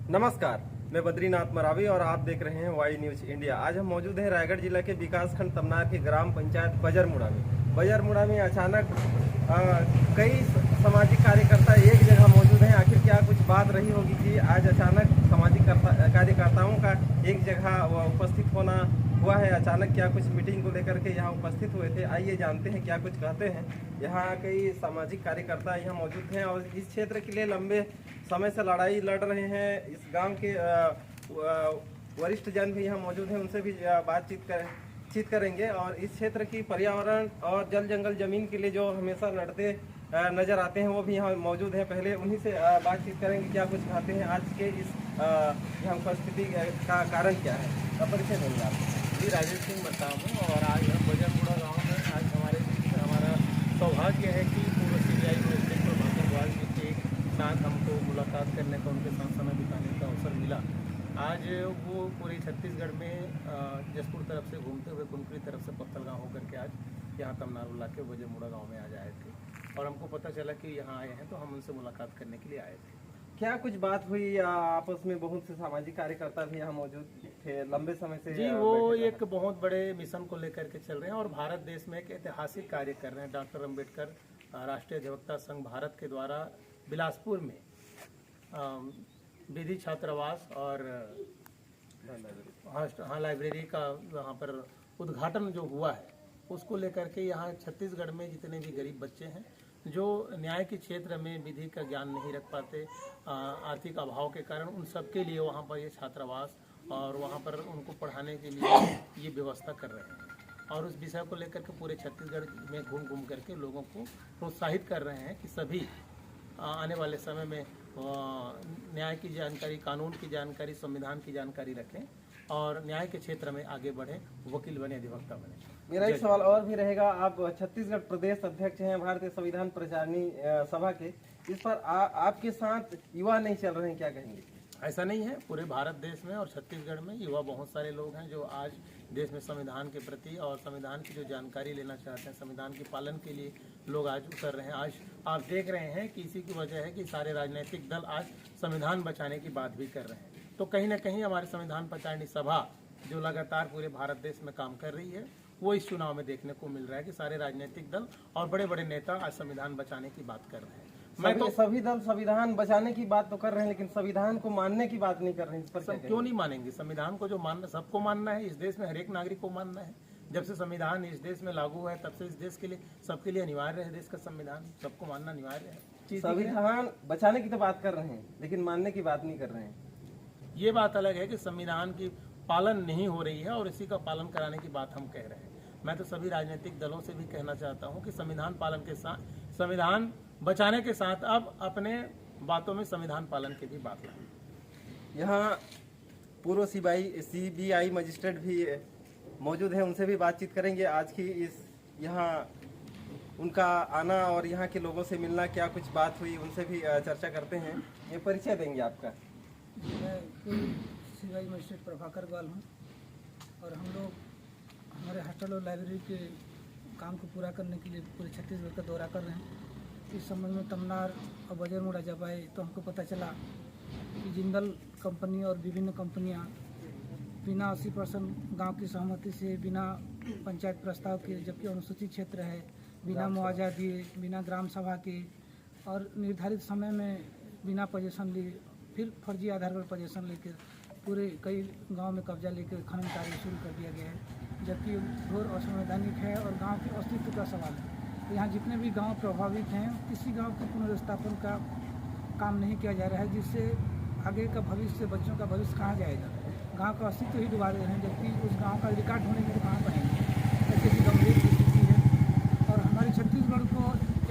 नमस्कार, मैं बद्रीनाथ मरावी और आप देख रहे हैं वाई न्यूज इंडिया। आज हम मौजूद हैं रायगढ़ जिला के विकासखंड तमनार के ग्राम पंचायत बजरमुड़ा में। बजरमुड़ा में अचानक कई सामाजिक कार्यकर्ता एक जगह मौजूद हैं। आखिर क्या कुछ बात रही होगी कि आज अचानक सामाजिक कार्यकर्ताओं का एक जगह उपस्थित होना हुआ है। अचानक क्या कुछ मीटिंग को लेकर के यहाँ उपस्थित हुए थे, आइए जानते हैं क्या कुछ कहते हैं। यहाँ कई सामाजिक कार्यकर्ता यहाँ मौजूद हैं और इस क्षेत्र के लिए लंबे समय से लड़ाई लड़ रहे हैं। इस गांव के वरिष्ठ जन भी यहाँ मौजूद हैं, उनसे भी बातचीत करेंगे और इस क्षेत्र की पर्यावरण और जल जंगल जमीन के लिए जो हमेशा लड़ते नजर आते हैं वो भी यहाँ मौजूद हैं। पहले उन्हीं से बातचीत करेंगे क्या कुछ कहते हैं, आज के इस यहाँ उपस्थिति का कारण क्या है। परिचय देंगे आप। जी, राजेश सिंह बता हूँ और आज हम बजरमुड़ा गाँव में आज हमारा सौभाग्य है कि पूर्व सीबीआई मजिस्ट्रेट प्रभाकर ग्वाल जी के साथ हमको मुलाकात करने का, उनके साथ समय बिताने का अवसर मिला। आज वो पूरे छत्तीसगढ़ में जसपुर तरफ से घूमते हुए कुनकुरी तरफ से पत्थलगांव होकर के आज यहाँ तमनार उल्ला के बजरमुड़ा गाँव में आज आए थे और हमको पता चला कि यहाँ आए हैं तो हम उनसे मुलाकात करने के लिए आए थे। क्या कुछ बात हुई आपस में? बहुत से सामाजिक कार्यकर्ता भी यहाँ मौजूद थे लंबे समय से। जी, वो एक बहुत बड़े मिशन को लेकर के चल रहे हैं और भारत देश में एक ऐतिहासिक कार्य कर रहे हैं। डॉक्टर अंबेडकर राष्ट्रीय अधिवक्ता संघ भारत के द्वारा बिलासपुर में विधि छात्रावास और हाँ लाइब्रेरी का वहाँ पर उद्घाटन जो हुआ है, उसको लेकर के यहाँ छत्तीसगढ़ में जितने भी गरीब बच्चे हैं जो न्याय के क्षेत्र में विधि का ज्ञान नहीं रख पाते आर्थिक अभाव के कारण, उन सब के लिए वहाँ पर ये छात्रावास और वहाँ पर उनको पढ़ाने के लिए ये व्यवस्था कर रहे हैं और उस विषय को लेकर के पूरे छत्तीसगढ़ में घूम घूम करके लोगों को प्रोत्साहित कर रहे हैं कि सभी आने वाले समय में न्याय की जानकारी, कानून की जानकारी, संविधान की जानकारी रखें और न्याय के क्षेत्र में आगे बढ़ें, वकील बने, अधिवक्ता बने। मेरा एक सवाल और भी रहेगा, आप छत्तीसगढ़ प्रदेश अध्यक्ष हैं भारतीय संविधान प्रचारिणी सभा के, इस पर आपके साथ युवा नहीं चल रहे हैं, क्या कहेंगे? ऐसा नहीं है, पूरे भारत देश में और छत्तीसगढ़ में युवा बहुत सारे लोग हैं जो आज देश में संविधान के प्रति और संविधान की जो जानकारी लेना चाहते हैं, संविधान के पालन के लिए लोग आज उतर रहे हैं। आज आप देख रहे हैं कि इसी की वजह है कि सारे राजनीतिक दल आज संविधान बचाने की बात भी कर रहे हैं। तो कहीं ना कहीं हमारे संविधान प्रचारिणी सभा जो लगातार पूरे भारत देश में काम कर रही है, वो इस चुनाव में देखने को मिल रहा है कि सारे राजनीतिक दल और बड़े बड़े नेता आज संविधान बचाने की बात कर रहे हैं। सभी दल संविधान बचाने की बात तो कर रहे हैं, लेकिन संविधान को मानने की बात नहीं कर रहे हैं। इस पर सब क्यों नहीं मानेंगे? संविधान को जो मानना, सबको मानना है। इस देश में हर एक नागरिक को मानना है। जब से संविधान इस देश में लागू है तब से इस देश के लिए, सबके लिए अनिवार्य है। देश का संविधान सबको मानना अनिवार्य है। संविधान बचाने की तो बात कर रहे हैं, लेकिन मानने की बात नहीं कर रहे हैं। ये बात अलग है कि संविधान की पालन नहीं हो रही है और इसी का पालन कराने की बात हम कह रहे हैं। मैं तो सभी राजनीतिक दलों से भी कहना चाहता हूं कि संविधान पालन के साथ, संविधान बचाने के साथ अब अपने बातों में संविधान पालन की भी बात लाएं। यहाँ पूर्व सीबीआई मजिस्ट्रेट भी मौजूद है, उनसे भी बातचीत करेंगे। आज की इस यहाँ उनका आना और यहाँ के लोगों से मिलना, क्या कुछ बात हुई, उनसे भी चर्चा करते हैं। ये परिचय देंगे आपका। मैं सीबीआई मजिस्ट्रेट प्रभाकर ग्वाल हूँ और हम लोग हमारे हॉस्टल और लाइब्रेरी के काम को पूरा करने के लिए पूरे छत्तीसगढ़ का दौरा कर रहे हैं। इस संबंध में तमनार और बजरमुड़ा जब आए तो हमको पता चला कि जिंदल कंपनी और विभिन्न कंपनियां बिना 80% गाँव की सहमति से, बिना पंचायत प्रस्ताव के, जबकि अनुसूचित क्षेत्र है, बिना मुआवजा दिए, बिना ग्राम सभा के और निर्धारित समय में बिना पोजीशन लिए, फिर फर्जी आधार पर पोजीशन लेकर पूरे कई गांव में कब्जा लेकर खनन कार्य शुरू कर दिया गया है, जबकि घोर असंवैधानिक है और गांव के अस्तित्व का सवाल है। तो यहाँ जितने भी गांव प्रभावित हैं, किसी गांव के पुनर्स्थापन का काम नहीं किया जा रहा है, जिससे आगे का भविष्य, बच्चों का भविष्य कहाँ जाएगा? गांव का अस्तित्व ही डुबा रहे हैं, जबकि उस गांव का रिकॉर्ड होने के लिए कहाँ पड़ेंगे। ऐसी गंभीर स्थिति है और हमारे छत्तीसगढ़ को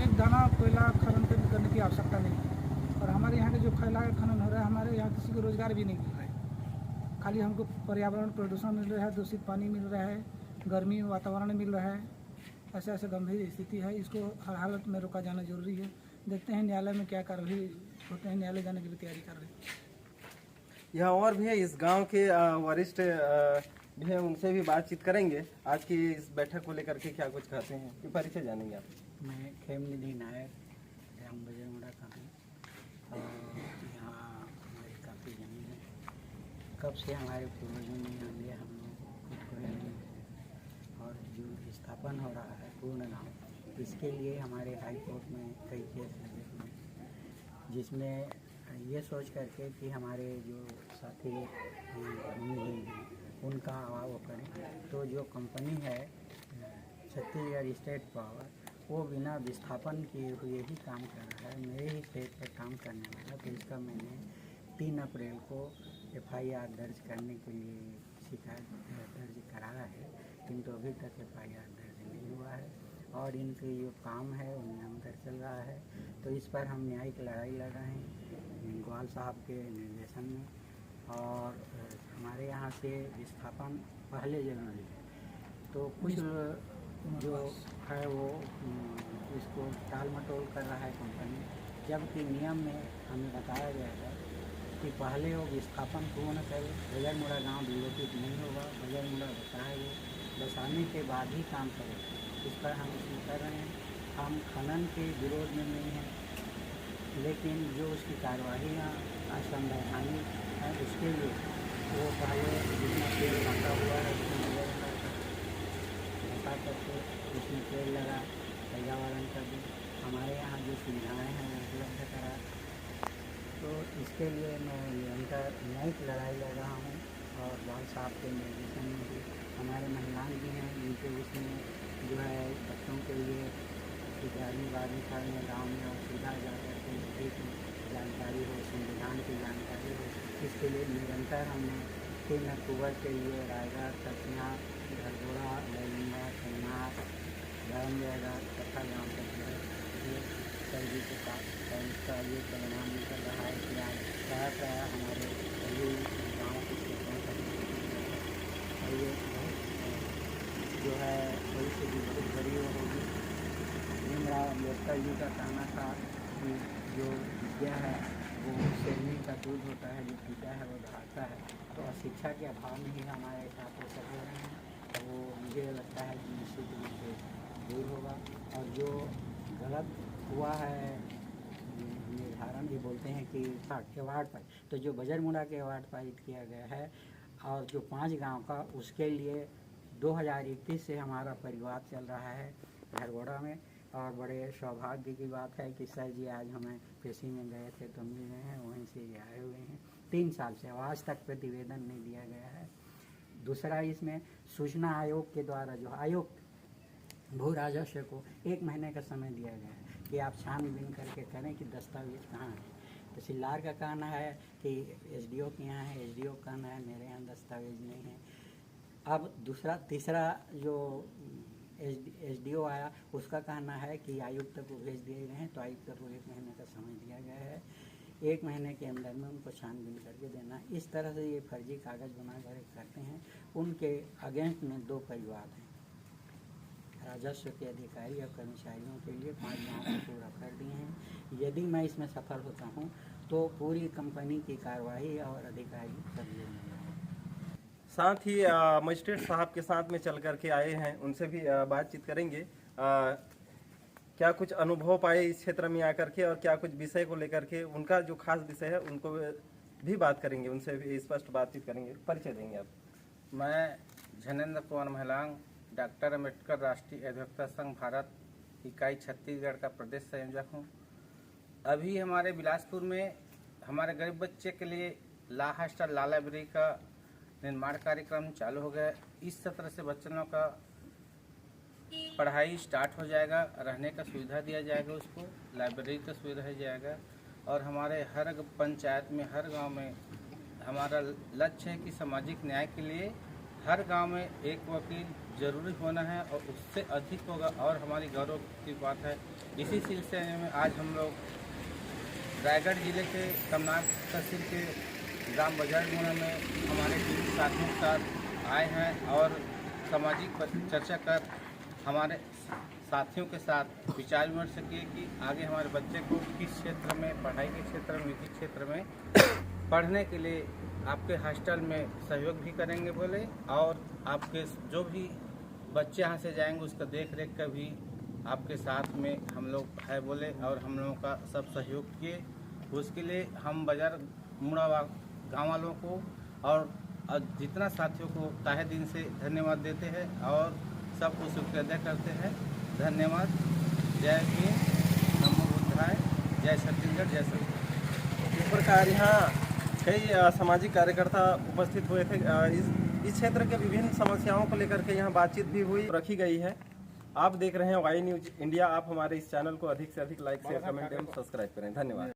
एक दाना कोयला खनन करने की आवश्यकता नहीं है और हमारे यहाँ के जो कोयला खनन हो रहा है, हमारे यहाँ किसी को रोजगार भी नहीं मिल रहा है। खाली हमको पर्यावरण प्रदूषण मिल रहा है, दूषित पानी मिल रहा है, गर्मी वातावरण मिल रहा है। ऐसे गंभीर स्थिति है, इसको हर हालत में रोका जाना जरूरी है। देखते हैं न्यायालय में क्या कार्रवाई होते हैं, न्यायालय जाने की भी तैयारी कर रहे हैं। यहाँ और भी है, इस गांव के वरिष्ठ भी हैं, उनसे भी बातचीत करेंगे। आज की इस बैठक को लेकर के क्या कुछ कहते हैं, कि परिचय जानेंगे आप। मैं खेमनिधि नायक, ग्राम बजरमुड़ा का हूँ और यहाँ हमारी काफ़ी जमीन कब से हमारे पूर्वजों ने लिए हम लोग खुद को है। और जो स्थापन हो रहा है पूर्ण गाँव, इसके लिए हमारे हाई कोर्ट में कई केस लगे हुए हैं, जिसमें ये सोच करके कि हमारे जो साथी हुए हैं उनका अभाव करें, तो जो कंपनी है छत्तीसगढ़ स्टेट पावर, वो बिना विस्थापन किए हुए ही काम कर रहा है, मेरे ही स्टेट पर काम करने वाला। तो इसका मैंने 3 अप्रैल को FIR दर्ज करने के लिए शिकायत दर्ज कराया है, किंतु अभी तक FIR दर्ज नहीं हुआ है और इनके जो काम है वो निरंतर चल रहा है। तो इस पर हम न्यायिक लड़ाई लड़ रहे हैं ग्वाल साहब के निर्देशन में। और हमारे यहाँ से विस्थापन पहले जरूरी है, तो कुछ जो है वो इसको टाल मटोल कर रहा है कंपनी, जबकि नियम में हमें बताया गया है कि पहले वो विस्थापन पूर्ण करे, बजरमुड़ा गांव विलोपित नहीं होगा, बजरमुड़ा बताए वो बसाने के बाद ही काम करे। इस पर हम इसमें कर रहे हैं। हम खनन के विरोध में नहीं हैं, लेकिन जो उसकी कार्रवाइयाँ असंवैधानिक है उसके लिए वो पहले जितना पेड़ लगा हुआ है उसमें घटा करके उसमें पेड़ लगा, पर्यावरण का भी हमारे यहाँ जो सुविधाएँ हैं वो उपलब्ध करा। तो इसके लिए मैं निरंतर न्यायिक लड़ाई लड़ रहा हूँ। और बाल साहब के निर्देशन में भी हमारे महिलाएँ भी हैं, जिनके उसमें जो है बच्चों के लिए 11वीं 12वीं साल में गाँव में और सीधा जा करके एक जानकारी हो, संविधान की जानकारी हो, इसके लिए निरंतर हमने 3 अक्टूबर के लिए रायगढ़, कचना, घरघोड़ा, ललिंगा, सोमनाथ, धर्मजयगढ़ तथा गाँव के सर्दी के साथ इसका ये परिणाम निकल रहा है कि आज प्रायः हमारे सभी गाँव के क्षेत्रों का और ये बहुत जो है थोड़ी सी भी बहुत बड़ी होगी। भीमराव अम्बेडकर जी का कहना था कि जो विद्या है वो शेरनी का दूध होता है, जो पीता है वो दहाड़ता है। तो शिक्षा के अभाव में ही हमारे छात्र सब हो रहे हैं, तो वो मुझे लगता है कि निश्चित रूप से दूर होगा। और जो गलत हुआ है निर्धारण भी बोलते हैं कि अवार्ड पर, तो जो बजरमुड़ा के अवार्ड पारित किया गया है और जो 5 गांव का, उसके लिए 2021 से हमारा परिवार चल रहा है घरघोड़ा में। और बड़े सौभाग्य की बात है कि सर जी आज हमें पेशी में गए थे तो मिल रहे हैं, वहीं से ये आए हुए हैं। 3 साल से आज तक प्रतिवेदन नहीं दिया गया है। दूसरा, इसमें सूचना आयोग के द्वारा जो आयोग भू राजस्व को 1 महीने का समय दिया गया है कि आप छानबीन करके करें कि दस्तावेज कहाँ है। तहसीलदार का कहना है कि SDO के यहाँ है, SDO का कहना है मेरे यहाँ दस्तावेज नहीं है। अब तीसरा जो SDO आया, उसका कहना है कि आयुक्त को भेज दिए गए हैं, तो आयुक्त को 1 महीने का समय दिया गया है। 1 महीने के अंदर में उनको छानबीन करके देना। इस तरह से ये फर्जी कागज़ बना कर करते हैं। उनके अगेंस्ट में 2 परिवार हैं, राजस्व के अधिकारी और कर्मचारियों के लिए 5 गाँव को पूरा कर दिए हैं। यदि मैं इसमें सफल होता हूँ तो पूरी कंपनी की कार्रवाई और अधिकारी कर लेंगे। साथ ही मजिस्ट्रेट साहब के साथ में चल करके आए हैं, उनसे भी बातचीत करेंगे। क्या कुछ अनुभव पाए इस क्षेत्र में आकर के और क्या कुछ विषय को लेकर के उनका जो खास विषय है उनको भी बात करेंगे, उनसे भी स्पष्ट बातचीत करेंगे। परिचय देंगे आप। मैं झनेन्द्र कुमार महलांग, डॉक्टर अम्बेडकर राष्ट्रीय अधिवक्ता संघ भारत इकाई छत्तीसगढ़ का प्रदेश संयोजक हूँ। अभी हमारे बिलासपुर में हमारे गरीब बच्चे के लिए ला हॉस्टल ला लाइब्रेरी का निर्माण कार्यक्रम चालू हो गया। इस सत्र से बच्चों का पढ़ाई स्टार्ट हो जाएगा, रहने का सुविधा दिया जाएगा, उसको लाइब्रेरी का सुविधा दिया जाएगा। और हमारे हर पंचायत में, हर गांव में हमारा लक्ष्य है कि सामाजिक न्याय के लिए हर गांव में एक वकील जरूरी होना है और उससे अधिक होगा। और हमारी गौरव की बात है, इसी सिलसिले में आज हम लोग रायगढ़ जिले के तमनार तहसील के ग्राम बजरमुड़ा में हमारे टीम साथियों के साथ आए हैं और सामाजिक चर्चा कर हमारे साथियों के साथ विचार विमर्श किए कि आगे हमारे बच्चे को किस क्षेत्र में, पढ़ाई के क्षेत्र में, निजी क्षेत्र में पढ़ने के लिए आपके हॉस्टल में सहयोग भी करेंगे बोले। और आपके जो भी बच्चे यहाँ से जाएंगे उसका देख रेख का भी आपके साथ में हम लोग है बोले। और हम लोगों का सब सहयोग किए। उसके लिए हम बजरमुड़ा गाँव वालों को और और जितना साथियों को ताहे दिन से धन्यवाद देते हैं और सबको शुक्रिया करते हैं। धन्यवाद। जय भीम, नमो बुद्धाय, जय छत्तीसगढ़, जय सरकार। इस प्रकार यहाँ कई सामाजिक कार्यकर्ता उपस्थित हुए थे। इस क्षेत्र के विभिन्न समस्याओं को लेकर के यहाँ बातचीत भी हुई, रखी गई है। आप देख रहे हैं वाई न्यूज इंडिया। आप हमारे इस चैनल को अधिक से अधिक लाइक शेयर कमेंट एवं सब्सक्राइब करें। धन्यवाद।